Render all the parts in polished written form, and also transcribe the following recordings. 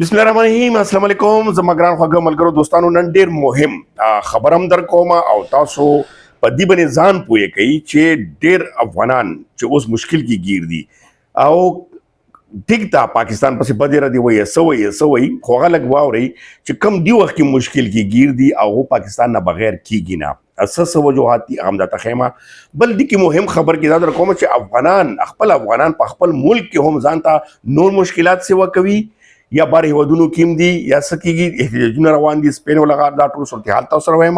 बिस्मिल्लाहिर्रहमानिर्रहीम अस्सलाम वालेकुम زما ګران خوږه ملګرو دوستانو نن ډیر مهم خبر هم در کوم او تاسو په دې باندې ځان پوهی کوي چې ډیر افغانان چې اوس مشکل کې گیر دي او ټیک تا پاکستان پسې بدې را دی وایي سوي خو هغه لږ واورئ چې کم دی وخت کې مشکل کې گیر دي او پاکستان نه بغیر کیږي نه اساس وجوهات دي هم د تخیمه بل دي کې مهم خبر کې دا در کوم چې افغانان په خپل ملک کې هم ځان ته نور مشکلات سیوا کوي یا بار هیوادونو کې دي یا سکیږي احتجاجونه روان دي سپین ولغار دا ټول صورتحال تاسو سره وایم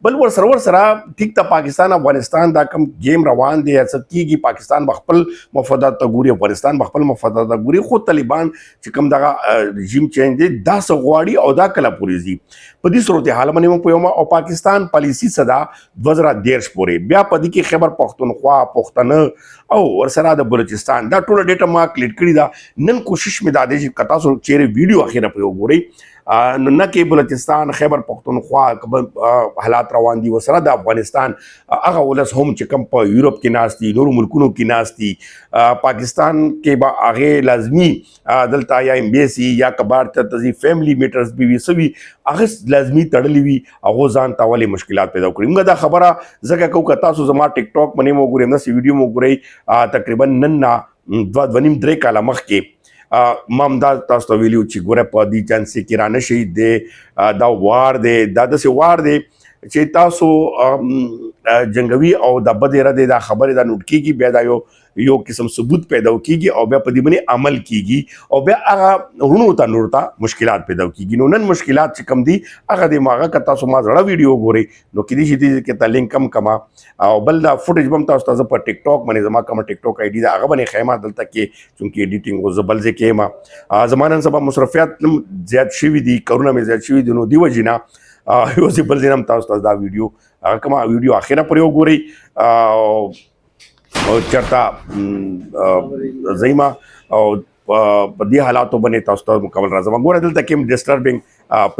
بل ور سره ټیک ته پاکستان افغانستان دا کم گیم روان دي یا سکیږي پاکستان خپل مفادات ته ګوري افغانستان خپل مفادات ته ګوري خو طالبان چې کم دغه رژیم چینج دي دا سغواړي او دا کله پوری دي په دې صورتحال باندې مو پوهما او پاکستان پالیسی صدا 2013 پورې بیا په دې کې خیبر پختونخوا پښتنه او ورسره د بلوچستان دا ټول ډیټا ما کلیټ کړی دا نن کوشش مې دا دی چې کتا سو چیرې ویډیو اخیره په وګورئ نو نه کې بلوچستان خیبر پختونخوا حالات روان دي وسره د افغانستان هغه ولس هم چې کم په یورپ کې ناستي نور ملکونو کې ناستي پاکستان کې به هغه لازمی دلته یا امبیسي یا کبار ته تزي فیملی میټرز به وي سوي هغه لازمی تړلې وي هغه ځان تاولي مشکلات پیدا کړي موږ دا خبره زکه کو کتا سو زما ټیک ټاک باندې مو ګورم نو ویډیو مو ګورئ تقریبا نن نه 2.5 کاله مخکې مام دا تاسو ته ویلو چې ګوره په دې چانس کې رانه شي د دا وار دی دا د وار دی چې تاسو جنگوي او د بدره د خبره د نوٹ کیږي بیا دا یو قسم ثبوت پیدا کیږي او بیا په دې باندې عمل کیږي او بیا هغه ورونو ته نورتا مشکلات پیدا کیږي نو نن مشکلات چې کم دي هغه د ماغه کتا سو ما زړه ویډیو ګوري نو کې دې چې کې تا لینک کم کما او بل دا فوټیج بم تاسو ته په ټیک ټاک باندې زما کوم ټیک ټاک آی ډی دا هغه باندې خیمه دلته کې چونکی ایډیټینګ او زبل ځکه ما زمانن سبا مصرفيات زیات شوي دي کرونا مې زیات شوي دي نو دی وجینا یو ځې بل ځینم تاسو ته دا ویډیو هغه کومه ویډیو اخیره پرې وګورئ او چرته زیما او په دې حالاتو باندې تاسو ته مکمل راځم ګوره دلته کې ډیسټربینګ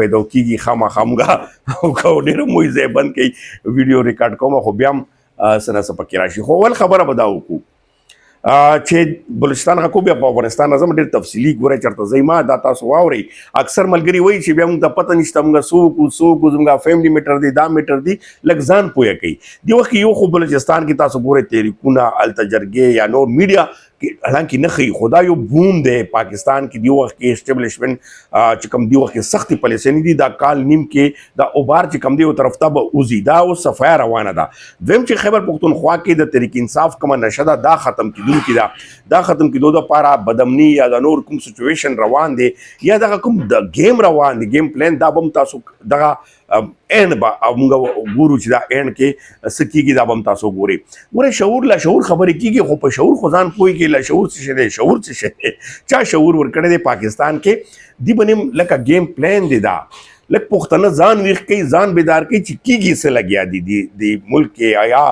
پیدا کیږي خامخا او کو ډېر موي زه بند کړي ویډیو ریکارډ کوم خو بیا سره سپکې راشي خو ول خبره بداو کو چې بلوچستان حکو بیا په افغانستان اعظم ډېر تفصیلی ګوره چرته زیما دا تاسو واوري اکثر ملګری وایي چې بیا موږ ته پته نشته موږ سو زموږ فیملی میټر دی دا میټر دی لږ ځان پوهه کوي دی وخت یو خو بلوچستان کې تاسو ګوره تحریکونه التجرګه یا نور میډیا حالانکه نه خي خدا یو بوم دی پاکستان کې دی وخت کې اسټابلیشمنت چې کوم دی وخت کې سختي پالیسي دي دا کال نیم کې دا اوبار چې کوم دی او طرف ته به اوزي دا او صفای روانه ده دویم چې خیبر پختونخوا کې د تحریک انصاف کومه نشده دا ختم کیدونکې دا ختم کیدو د پاره بدامنی یا د نور کوم سچويشن روان دي یا دا کوم د گیم روان دي گیم پلان دا بم تاسو دغه اینډ با موږ ګورو چې دا اینډ کې سکیږي دا بم تاسو ګوري شعور لا شعور خبرې کیږي خو په شعور خو ځان پوي کې لا شعور څه دی شعور څه دی چا شعور ورکړی دی پاکستان کې دی باندې لکه گیم پلان دی دا لکه پښتنه ځان ویښ کوي ځان بیدار کوي چې کیږي څه لګیا دي د ملک کې آیا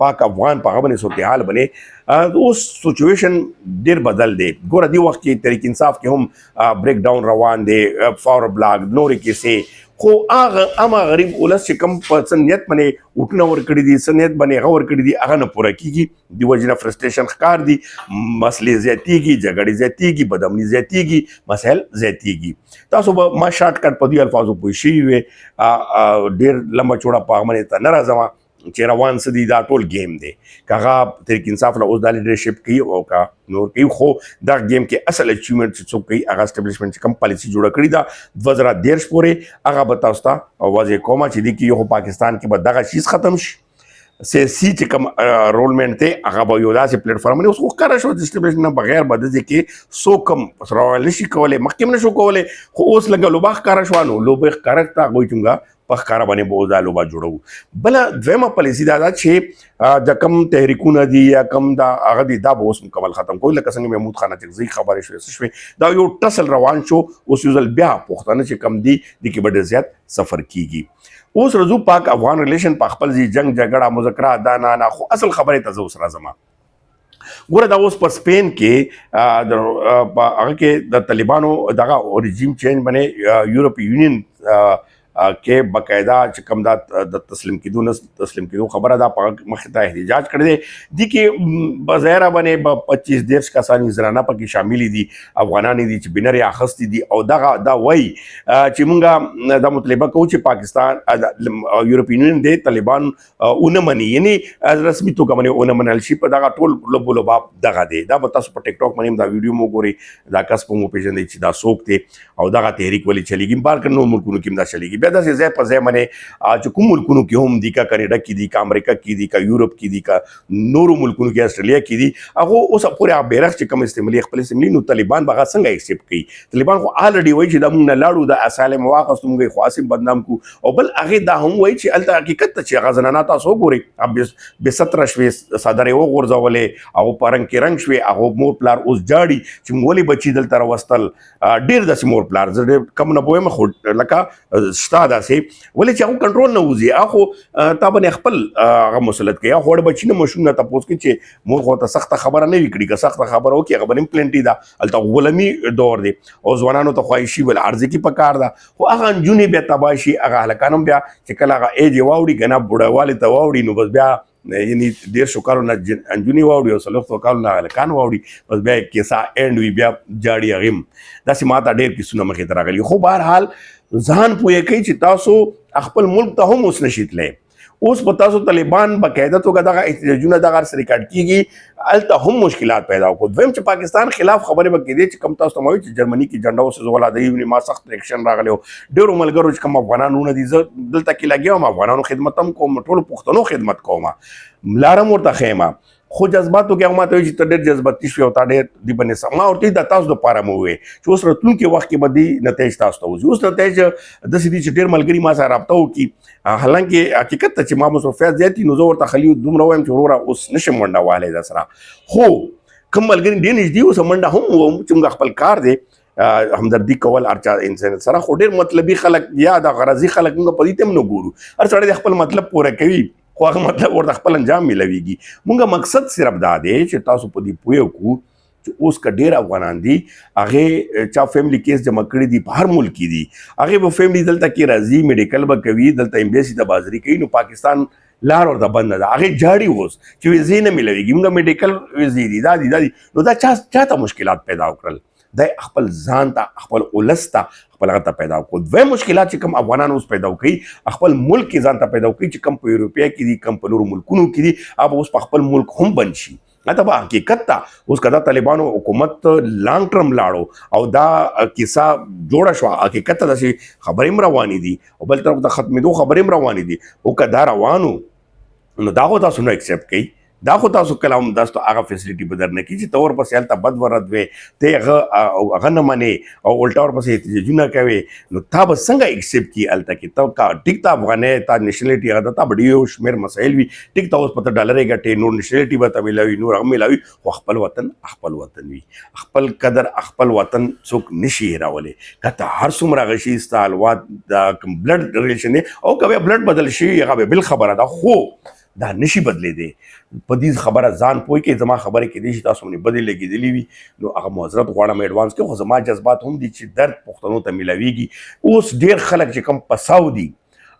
پاک افغان په هغه باندې صورتحال باندې اوس سچویشن ډېر بدل دی ګوره دی وخت کې تحریک انصاف کې هم بریک ډاون روان دی فاور بلاک نورې کیسې خو هغه غریب ولس چې کم په سنیت باندې وټنه ورکړي دي سنیت باندې هغه ورکړي دي هغه نه پوره کیږي دی وجنه فرستریشن ښکار دي مسلې زیاتیږي جګړې زیاتیږي بدامني زیاتیږي مسایل زیاتیږي تاسو به ما شارټ کټ په دې الفاظو پوه شئ ډېر لمبه چوړه په هغه باندې ته نه راځم چې روان سدي دا ټول گیم دی کغه تحریک انصاف له اوس د لیډرشپ کوي او کا نور کوي خو دا گیم کې اصل اچیومنت چې څوک کوي هغه اسټابلیشمنت کم پالیسی جوړه کړی دا 2013 پورې هغه به تاسو ته واضح کومه چې دی کې یو پاکستان کې به دغه چیز ختم شي سیاسي چې کوم رولمنټ ته هغه به یو داسې پلیټ فارم نه اوس خو کار شو د اسټابلیشمنت نه بغیر بد کې سو کم سره لشي کوله مخکې نه شو کوله خو اوس لګا لوبخ کار شو نو لوبخ کارکتا غوي چونګه په ښکارا باندې به دا لوبه جوړو بل دویمه پالیسي دا ده چې د کم تحریکونه دي یا کم دا هغه دي دا به اوس مکمل ختم کوي لکه څنګه محمود خان چغزي خبرې شوې دا یو ټسل روان شو اوس یو ځل بیا پښتانه چې کم دي د کې ډېر زیات سفر کیږي اوس رضو پاک افغان ریلیشن په خپل ځای جنگ جګړه مذاکرات دا نه خو اصل خبره ته زو سره زما ګوره دا اوس په سپین کې هغه کې د طالبانو دغه رژیم چینج باندې یورپی یونین کې باقاعده چې کوم د تسلیم کېدو خبره ده په مخې ته احتجاج کړی دی دي کې بظاهره باندې 25-30 کسان زنانه پکې شامل دي افغانان دي چې بینر اخیستي دي او دا وایي چې مونږ دا مطالبه کوو چې پاکستان یورپین یونین دی طالبان ونه مني یعنی رسمي توګه باندې ونه منل شي په دغه ټول لوبو لوباب دغه دی دا به تاسو په ټیک ټاک باندې دا ویډیو مو ګوري دا کس په مو پیژنئ چې دا څوک دی او دغه تحریک ولې چلیږي بار که نور ملکونو کې هم دا چلیږي بیا داسې ځای په ځای باندې چې کوم ملکونو کې هم دي که کاناډا کې دي که امریکا کې دي که یورپ کې دي که نورو ملکونو کې اسټرالیا کې دي هغه اوس پورې هغه بیرغ چې کوم استعمالي خپل استعمالي نو طالبان به هغه څنګه اکسپټ کوي طالبان خو الریډي وایي چې دا موږ نه لاړو د اسالم واخیستو موږ خو اسیم بدنام کو او بل هغې دا هم وایي چې هلته حقیقت ته چې هغه زنانه تاسو وګورئ بې ستره شوې صدر یې وغورځولې هغو په رنګ کې رنګ شوې هغو مور پلار اوس جاړي چې موږ ولې بچي دلته راوستل ډېر داسې مور پلار زه ډېر کم نه پوهیم خو لکه شته داسې ولې چې هغو کنټرول نه وځي هغه خو تا باندې خپل هغه مسلط کوي هغه وړ بچي نه ماشوم نه تپوس کوي چې مور خو ته سخته خبره نه وي کړي که سخته خبره وکړي هغه به هم پلنټي ده هلته غلامي دور دی او ځوانانو ته خواهشي ول عرضه کې پکار ده خو هغه نجونې بیا تباه شي هغه هلکان هم بیا چې کله هغه ایج یې واوړي که نه بوډاوالي ته واوړي نو بس بیا یعنی 150 کالو نه انجونې واوړي او 40 کالو نه هلکان واوړي بس بیا کیسه اینډ وي بیا جاړي هغې هم داسې ما ته ډېر کیسونه مخې ته راغلي خو بهرحال ځان پوهې کوي چې تاسو خپل ملک ته هم اوس نشي تللی اوس په تاسو طالبان باقاعده توګه دغه احتجاجونه دغه سره ریکارډ کیږي هلته هم مشکلات پیدا وکړو دویم چې پاکستان خلاف خبرې به کېدې چې کوم تاسو ته ما وایي چې جرمني کې جنډه وسوځوله د یو ما سخت ریاکشن راغلی و ډېرو ملګرو چې کوم افغانانونه دي زه دلته کې لګیا وم افغانانو خدمت هم کوم ټولو پښتنو خدمت کوم لاره م ورته ښیم خو جذباتو کې هغه ماته وایي چې ته ډېر جذباتي شوې او تا ډېر دې باندې ما ورته د تاسو دپاره مو وویې چې اوس راتلونکي وخت کې به دې نتایج تاسو ته وځي اوس نتایج داسې دي چې ډېر ملګري ما سره رابطه وکړي حالانکه حقیقت ته چې ما مصروفیات زیات دي نو زه ورته خالي دومره وایم چې وروره اوس نشم منډه وهلی در سره خو کوم ملګري ډېر نږدې اوس منډه هم ووم چې موږ خپل کار دی همدردي کول هر چا انسان سره خو ډېر مطلبي خلک یا د غرضي خلک موږ په دې ته هم نه ګورو هر سړی د خپل مطلب پوره کوي خو هغه مطلب ورته خپل انجام میلویږي مونږ مقصد صرف دا دی چې تاسو په دې پوه وکړو چې اوس که ډېر افغانان دي هغې چا فیملی کیس جمع کړي دي په هر ملک کې دي هغې به فیملی دلته کې راځي میډیکل به کوي دلته ایمبیسي ته بازري کوي نو پاکستان لار ورته بنده ده هغې جاړي اوس چې ویزې نه میلویږي مونږ میډیکل ویزې دي دا دي نو دا چاته مشکلات پیدا وکړل دا خپل ځان ته خپل ولس ته خپل هغه ته پیدا وکړو دویم مشکلات چې کوم افغانان اوس پیدا وکړي خپل ملک کې ځان ته پیدا وکړي چې کوم په یوروپیا کې دي کوم په نورو ملکونو کې دي هغه اوس په خپل ملک هم بند شي دا به حقیقت ته اوس که دا طالبانو حکومت لانګ ټرم لاړو او دا کیسه جوړه شوه حقیقت ته داسې خبرې هم روانې دي او بل طرف ته ختمېدو خبرې هم روانې دي او که دا روانو نو دا خو تاسو نه اکسپټ کوئ دا خو تاسو کله هم داسې هغه فیسلیټي به در نه کړي چې ته ورپسې هلته بد ورد وې ته هغه نه منې او الټا ورپسې احتجاجونه کوې نو تا به څنګه اکسپټ کړي هلته کې ته ټیک ته افغانۍ تا نیشنلټي هغه ده تا به ډېر شمېر مسایل وي ټیک ته اوس په ته ډالرې ګټې نور نیشنلټي به ته میلاوي نور هغه میلاوي خو خپل وطن وي خپل قدر خپل وطن څوک نشي هېرولی که ته هر څومره هغه شي ستا الوات دا کوم بلډ ریلیشن دی او که بیا بلډ بدل شي هغه بیا بل خبره ده خو دا نشي بدلېدی په دې خبره ځان پوه کړئ زما خبرې کېدای شي تاسو باندې بدې لګېدلې وي نو هغه معذرت غواړم ایډوانس کې خو زما جذبات هم دي چې درد پښتنو ته میلاویږي اوس ډېر خلک چې کوم پساو دي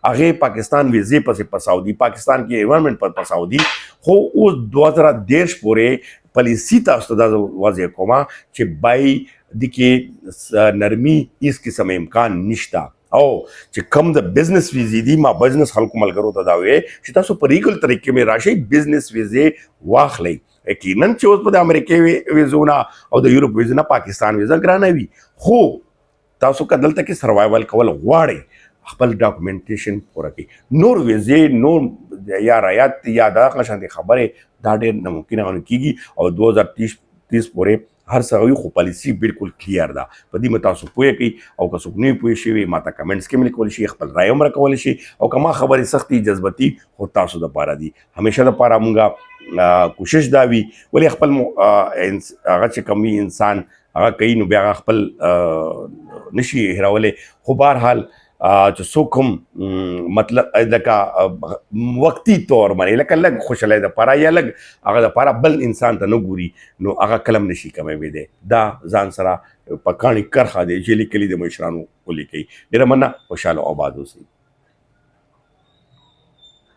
هغې پاکستان ویزې پسې پساو دي پاکستان کې انوایرمنټ پر پساو دي خو اوس 2013 پورې پالیسي تاسو ته دا واضح کومه چې بای د کې نرمي هیڅ قسم امکان نشته او چې کم د بزنس ویزې دي ما بزنس خلکو ملګرو ته دا وې چې تاسو په ریګل طریقې مې راشئ بزنس ویزې واخلئ یقینا چې اوس په د امریکې ویزو نه او د یورپ ویزو نه پاکستان ویزه ګرانه وي خو تاسو که دلته کې سروایول کول غواړئ خپل ډاکومنټیشن پوره کړئ نور ویزې نور یا رایات یا دغه شانتې خبرې دا ډېر ناممکنه کېږي او 2030 پورې هر څه خو پالیسي بالکل کلیر ده په دې تاسو پوه کړئ او که څوک نه پوه شوي ما ته کمنټس کې لیکلی شي خپل رایه هم راکولی شي او که ما خبرې سختي جذبتي خو تاسو دپاره دي همیشه دپاره مونږ کوشش دا وي ولې خپل هغه چې کوم انسان هغه کوي نو بیا هغه خپل نشي هېرولی خو بهرحال چې څوک هم مطلب لکه وقتي طور باندې لکه لږ خوشحالۍ دپاره یا لږ هغه دپاره بل انسان ته نه ګوري نو هغه کلم نشي کموی دی. دا ځان سره په کاڼي کرښه دی چې لیکلي د مشرانو ولیکئ. ډېره مننه، خوشحاله او آباد اوسئ.